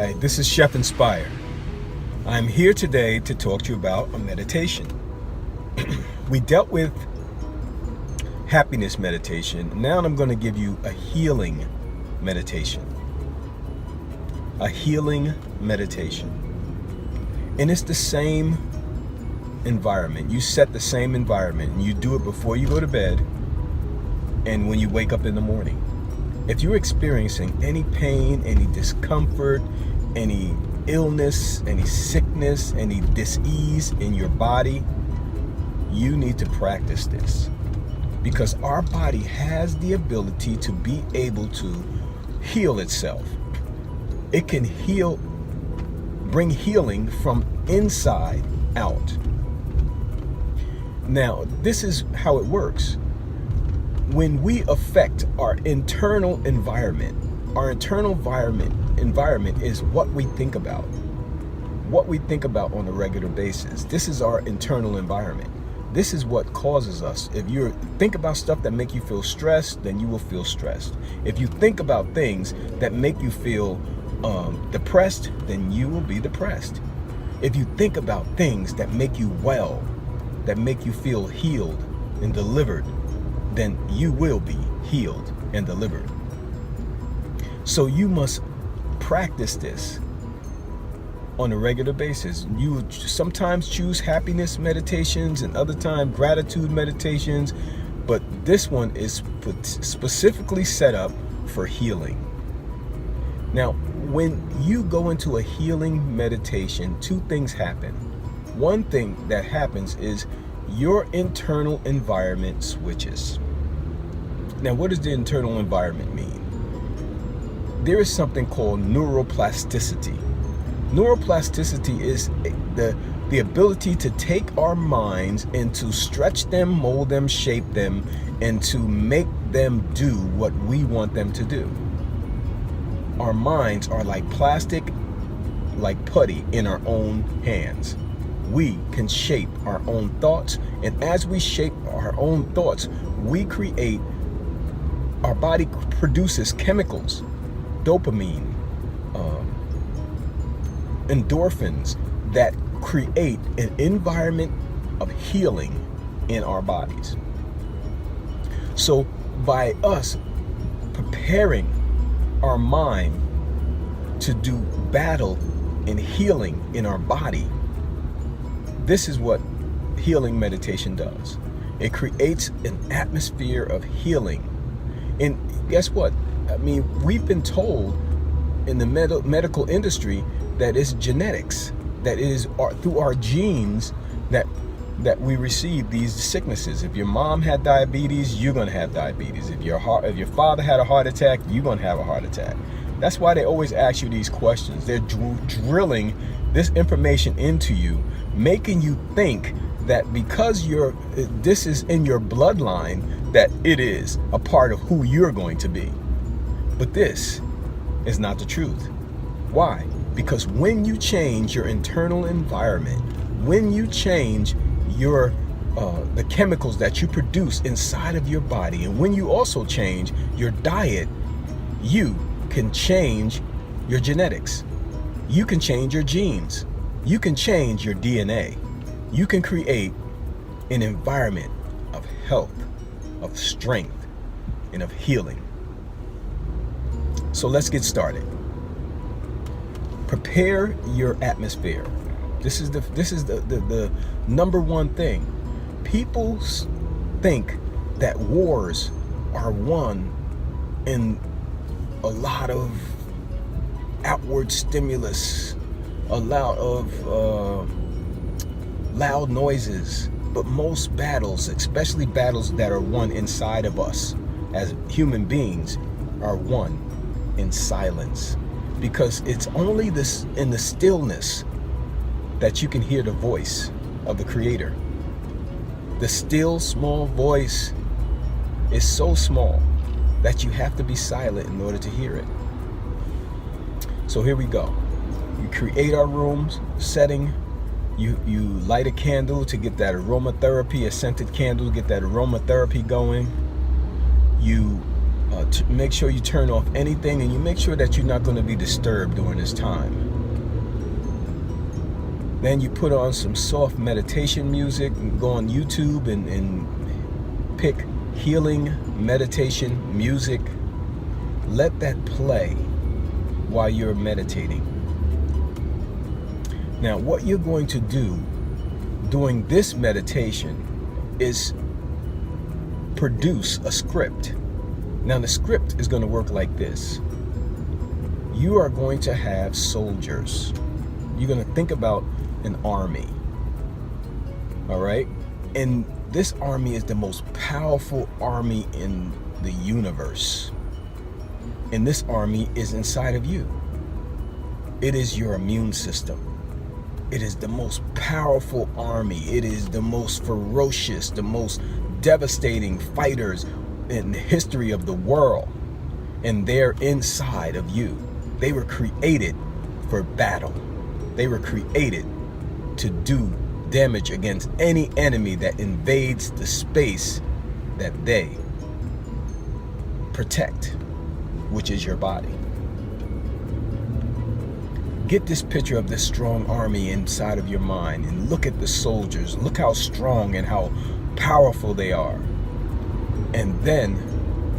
Hi, this is Chef Inspire. I'm here today to talk to you about a meditation. We dealt with happiness meditation. Now I'm going to give you a healing meditation. A healing meditation. And it's the same environment. You set the same environment and you do it before you go to bed and when you wake up in the morning. If you're experiencing any pain, any discomfort, any illness, any sickness, any dis-ease in your body, you need to practice this, because our body has the ability to be able to heal itself. It can heal, bring healing from inside out. Now, this is how it works. When we affect our internal environment is what we think about. What we think about on a regular basis. This is our internal environment. This is what causes us. If you think about stuff that make you feel stressed, then you will feel stressed. If you think about things that make you feel depressed, then you will be depressed. If you think about things that make you well, that make you feel healed and delivered, then you will be healed and delivered. So you must practice this on a regular basis. You sometimes choose happiness meditations and other times gratitude meditations, but this one is specifically set up for healing. Now, when you go into a healing meditation, two things happen. One thing that happens is your internal environment switches. Now, what does the internal environment mean? There is something called neuroplasticity. Neuroplasticity is the ability to take our minds and to stretch them, mold them, shape them, and to make them do what we want them to do. Our minds are like plastic, like putty in our own hands. We can shape our own thoughts, and as we shape our own thoughts, we create, our body produces chemicals, dopamine, endorphins that create an environment of healing in our bodies. So by us preparing our mind to do battle and healing in our body, this is what healing meditation does. It creates an atmosphere of healing. And guess what? I mean, we've been told in the medical industry that it's genetics, that it is through our genes that we receive these sicknesses. If your mom had diabetes, you're gonna have diabetes. If your father had a heart attack, you're gonna have a heart attack. That's why they always ask you these questions. They're drilling this information into you, making you think that because this is in your bloodline, that it is a part of who you're going to be. But this is not the truth. Why? Because when you change your internal environment, when you change your the chemicals that you produce inside of your body, and when you also change your diet, you can change your genetics. You can change your genes. You can change your DNA. You can create an environment of health, of strength, and of healing. So let's get started. Prepare your atmosphere. This is the number one thing. People think that wars are won in a lot of outward stimulus, a lot of loud noises, but most battles, especially battles that are won inside of us as human beings, are won in silence, because it's only this in the stillness that you can hear the voice of the Creator. The still small voice is so small that you have to be silent in order to hear it. So here we go. We create our rooms setting. You light a candle to get that aromatherapy, a scented candle to get that aromatherapy going. You make sure you turn off anything, and you make sure that you're not going to be disturbed during this time. Then you put on some soft meditation music and go on YouTube and pick healing meditation music. Let that play while you're meditating. Now, what you're going to do during this meditation is produce a script. Now, the script is going to work like this. You are going to have soldiers. You're going to think about an army. All right? And this army is the most powerful army in the universe. And this army is inside of you. It is your immune system. It is the most powerful army. It is the most ferocious, the most devastating fighters in the history of the world. And they're inside of you. They were created for battle. They were created to do damage against any enemy that invades the space that they protect, which is your body. Get this picture of this strong army inside of your mind and look at the soldiers. Look how strong and how powerful they are. And then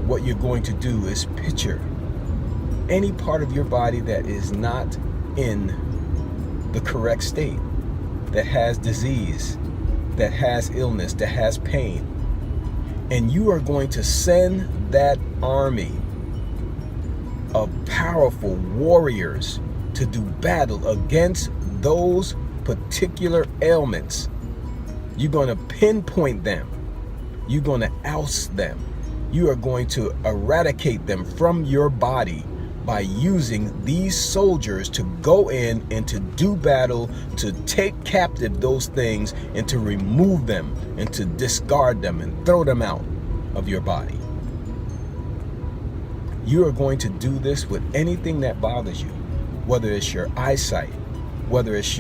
what you're going to do is picture any part of your body that is not in the correct state, that has disease, that has illness, that has pain. And you are going to send that army of powerful warriors to do battle against those particular ailments. You're going to pinpoint them. You're going to oust them. You are going to eradicate them from your body by using these soldiers to go in and to do battle, to take captive those things and to remove them and to discard them and throw them out of your body. You are going to do this with anything that bothers you, whether it's your eyesight, whether it's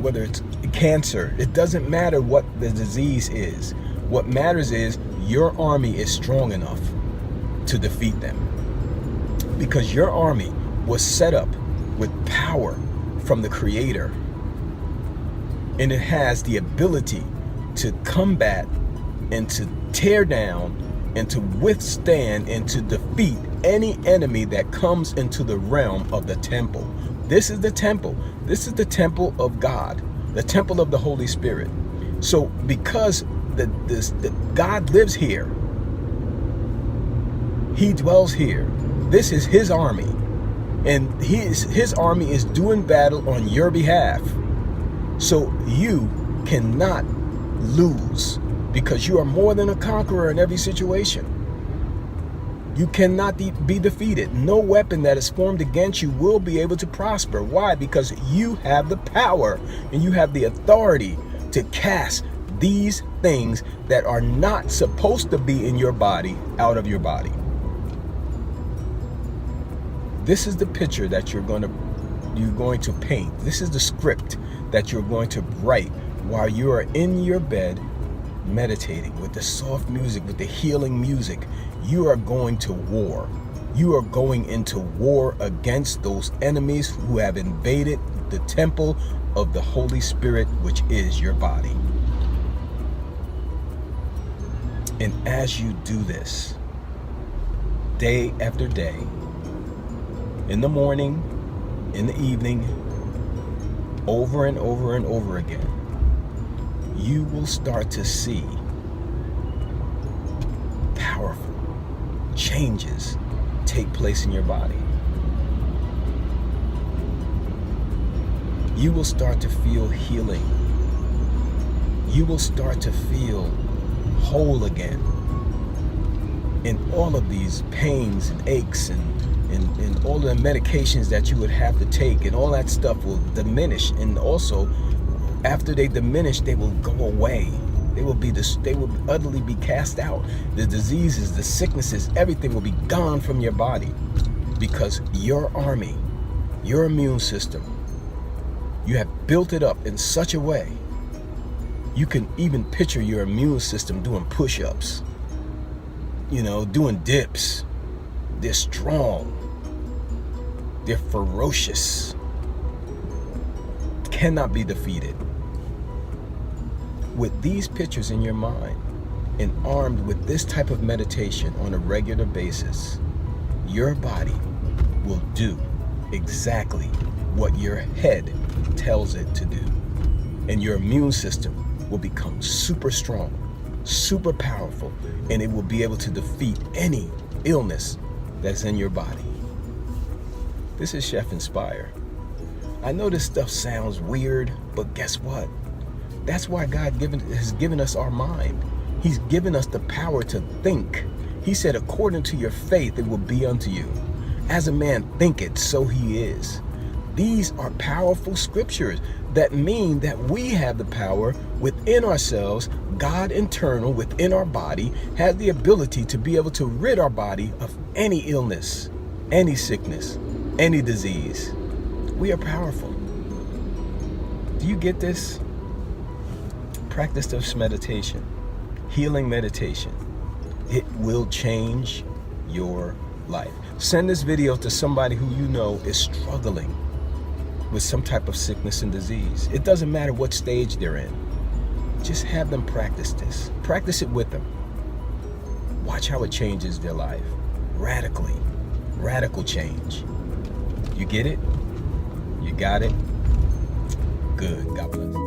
whether it's cancer. It doesn't matter what the disease is. What matters is your army is strong enough to defeat them, because your army was set up with power from the Creator, and it has the ability to combat and to tear down and to withstand and to defeat any enemy that comes into the realm of the temple. This is the temple. This is the temple of God, the temple of the Holy Spirit. So because God lives here, He dwells here. This is His army, and His army is doing battle on your behalf. So you cannot lose, because you are more than a conqueror in every situation. You cannot be defeated. No weapon that is formed against you will be able to prosper. Why? Because you have the power and you have the authority to cast these things that are not supposed to be in your body out of your body. This is the picture that you're going to paint. This is the script that you're going to write while you are in your bed meditating with the soft music, with the healing music. You are going to war. You are going into war against those enemies who have invaded the temple of the Holy Spirit, which is your body. And as you do this, day after day, in the morning, in the evening, over and over and over again, you will start to see powerful changes take place in your body. You will start to feel healing. You will start to feel whole again. And all of these pains and aches and all the medications that you would have to take and all that stuff will diminish. And also, after they diminish, they will go away. They will utterly be cast out. The diseases, the sicknesses, everything will be gone from your body, because your army, your immune system, you have built it up in such a way. You can even picture your immune system doing push-ups. doing dips. They're strong. They're ferocious. Cannot be defeated. With these pictures in your mind and armed with this type of meditation on a regular basis, your body will do exactly what your head tells it to do. And your immune system will become super strong, super powerful, and it will be able to defeat any illness that's in your body. This is Chef Inspire. I know this stuff sounds weird, but guess what? That's why God has given us our mind. He's given us the power to think. He said, according to your faith, it will be unto you. As a man thinketh, so he is. These are powerful scriptures that mean that we have the power within ourselves. God internal within our body has the ability to be able to rid our body of any illness, any sickness, any disease. We are powerful. Do you get this? Practice this meditation, healing meditation. It will change your life. Send this video to somebody who you know is struggling with some type of sickness and disease. It doesn't matter what stage they're in. Just have them practice this. Practice it with them. Watch how it changes their life. Radically. Radical change. You get it? You got it? Good. God bless.